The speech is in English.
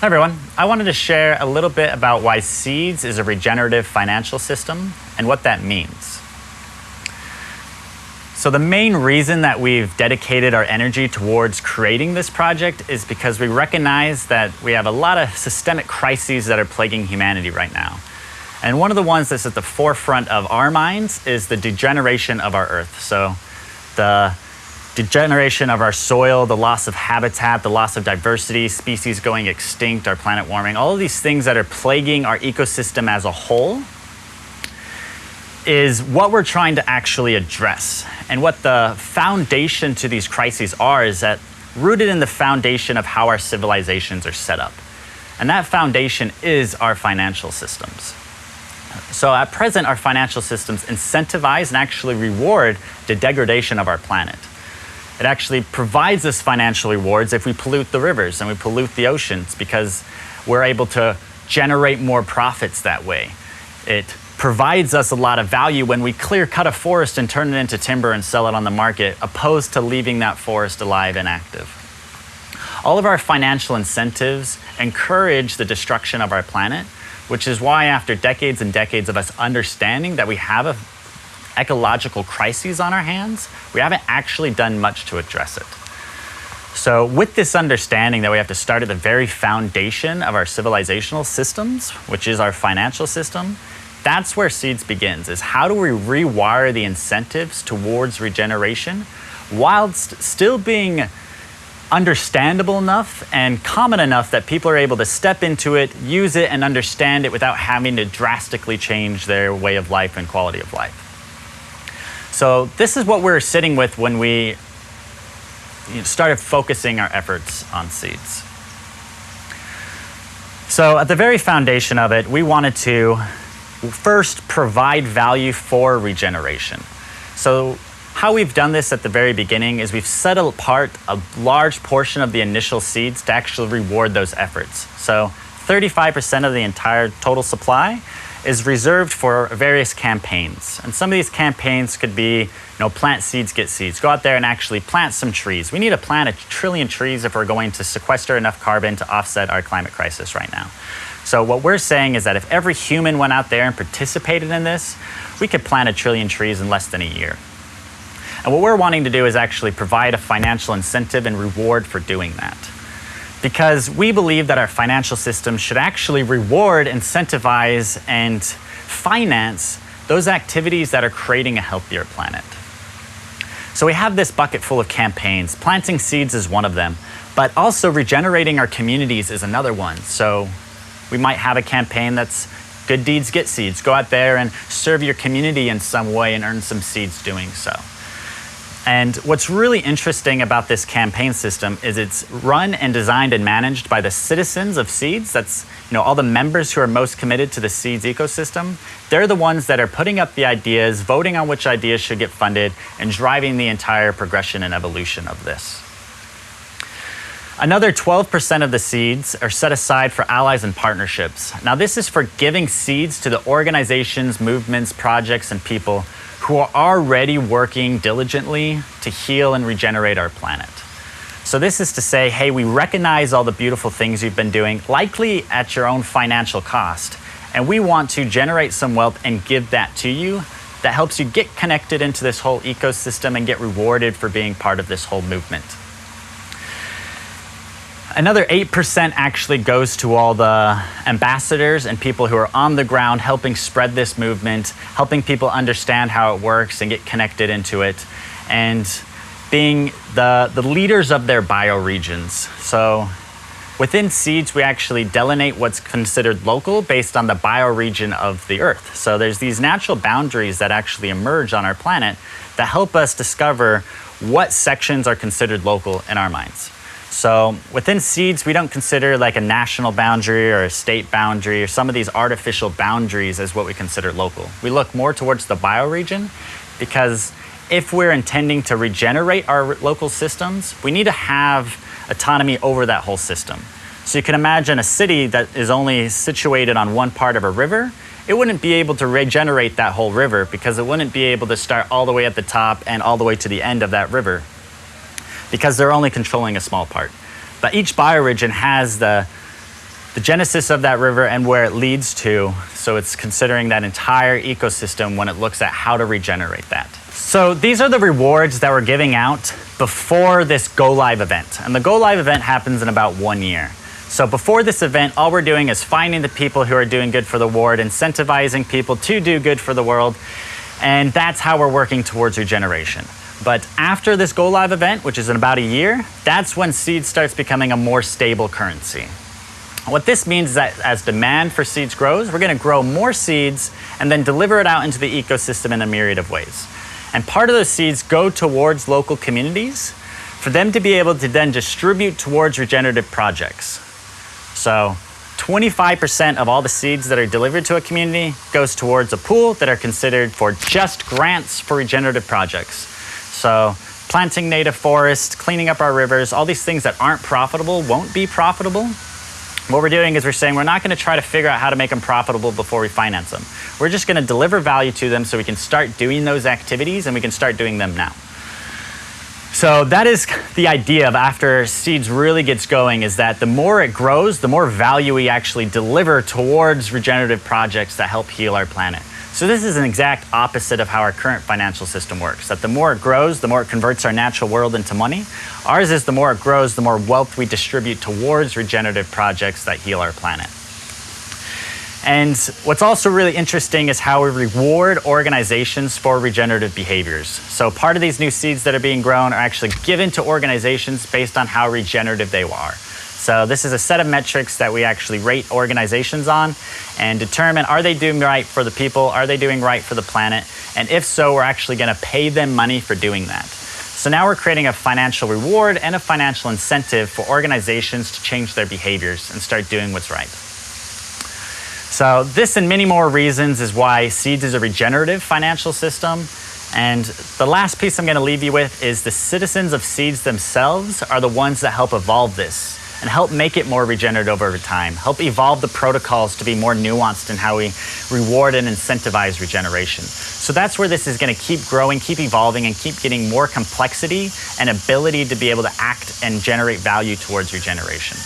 Hi everyone. I wanted to share a little bit about why seeds is a regenerative financial system and what that means. So the main reason that we've dedicated our energy towards creating this project is because we recognize that we have a lot of systemic crises that are plaguing humanity right now. And one of the ones that's at the forefront of our minds is the degeneration of our Earth. So the degeneration of our soil, the loss of habitat, the loss of diversity, species going extinct, our planet warming, all of these things that are plaguing our ecosystem as a whole is what we're trying to actually address. And what the foundation to these crises are is that rooted in the foundation of how our civilizations are set up. And that foundation is our financial systems. So at present, our financial systems incentivize and actually reward the degradation of our planet. It actually provides us financial rewards if we pollute the rivers and we pollute the oceans because we're able to generate more profits that way. It provides us a lot of value when we clear cut a forest and turn it into timber and sell it on the market, opposed to leaving that forest alive and active. All of our financial incentives encourage the destruction of our planet, which is why after decades and decades of us understanding that we have a ecological crises on our hands, we haven't actually done much to address it. So with this understanding that we have to start at the very foundation of our civilizational systems, which is our financial system, that's where Seeds begins, is how do we rewire the incentives towards regeneration whilst still being understandable enough and common enough that people are able to step into it, use it, and understand it without having to drastically change their way of life and quality of life. So this is what we're sitting with when we started focusing our efforts on seeds. So at the very foundation of it, we wanted to first provide value for regeneration. So how we've done this at the very beginning is we've set apart a large portion of the initial seeds to actually reward those efforts. So 35% of the entire total supply is reserved for various campaigns. And some of these campaigns could be, plant seeds, get seeds. Go out there and actually plant some trees. We need to plant 1 trillion trees if we're going to sequester enough carbon to offset our climate crisis right now. So what we're saying is that if every human went out there and participated in this, we could plant 1 trillion trees in less than a year. And what we're wanting to do is actually provide a financial incentive and reward for doing that. Because we believe that our financial system should actually reward, incentivize, and finance those activities that are creating a healthier planet. So we have this bucket full of campaigns. Planting seeds is one of them, but also regenerating our communities is another one. So we might have a campaign that's good deeds get seeds. Go out there and serve your community in some way and earn some seeds doing so. And what's really interesting about this campaign system is it's run and designed and managed by the citizens of Seeds. That's all the members who are most committed to the Seeds ecosystem. They're the ones that are putting up the ideas, voting on which ideas should get funded, and driving the entire progression and evolution of this. Another 12% of the seeds are set aside for allies and partnerships. Now this is for giving seeds to the organizations, movements, projects, and people who are already working diligently to heal and regenerate our planet. So this is to say, hey, we recognize all the beautiful things you've been doing, likely at your own financial cost, and we want to generate some wealth and give that to you that helps you get connected into this whole ecosystem and get rewarded for being part of this whole movement. Another 8% actually goes to all the ambassadors and people who are on the ground helping spread this movement, helping people understand how it works and get connected into it, and being the leaders of their bioregions. So within Seeds, we actually delineate what's considered local based on the bioregion of the Earth. So there's these natural boundaries that actually emerge on our planet that help us discover what sections are considered local in our minds. So within Seeds, we don't consider like a national boundary or a state boundary or some of these artificial boundaries as what we consider local. We look more towards the bioregion because if we're intending to regenerate our local systems, we need to have autonomy over that whole system. So you can imagine a city that is only situated on one part of a river. It wouldn't be able to regenerate that whole river because it wouldn't be able to start all the way at the top and all the way to the end of that river, because they're only controlling a small part. But each bioregion has the the genesis of that river and where it leads to. So it's considering that entire ecosystem when it looks at how to regenerate that. So these are the rewards that we're giving out before this go live event. And the go live event happens in about 1 year. So before this event, all we're doing is finding the people who are doing good for the world, incentivizing people to do good for the world. And that's how we're working towards regeneration. But after this go live event, which is in about a year, that's when seed starts becoming a more stable currency. What this means is that as demand for seeds grows, we're going to grow more seeds and then deliver it out into the ecosystem in a myriad of ways. And part of those seeds go towards local communities for them to be able to then distribute towards regenerative projects. So 25% of all the seeds that are delivered to a community goes towards a pool that are considered for just grants for regenerative projects. So planting native forests, cleaning up our rivers, all these things that aren't profitable won't be profitable. What we're doing is we're saying we're not going to try to figure out how to make them profitable before we finance them. We're just going to deliver value to them so we can start doing those activities and we can start doing them now. So that is the idea of after seeds really gets going, is that the more it grows, the more value we actually deliver towards regenerative projects that help heal our planet. So this is an exact opposite of how our current financial system works, that the more it grows, the more it converts our natural world into money. Ours is the more it grows, the more wealth we distribute towards regenerative projects that heal our planet. And what's also really interesting is how we reward organizations for regenerative behaviors. So part of these new seeds that are being grown are actually given to organizations based on how regenerative they are. So this is a set of metrics that we actually rate organizations on and determine, are they doing right for the people? Are they doing right for the planet? And if so, we're actually going to pay them money for doing that. So now we're creating a financial reward and a financial incentive for organizations to change their behaviors and start doing what's right. So this and many more reasons is why Seeds is a regenerative financial system. And the last piece I'm going to leave you with is the citizens of Seeds themselves are the ones that help evolve this and help make it more regenerative over time, help evolve the protocols to be more nuanced in how we reward and incentivize regeneration. So that's where this is going to keep growing, keep evolving, and keep getting more complexity and ability to be able to act and generate value towards regeneration.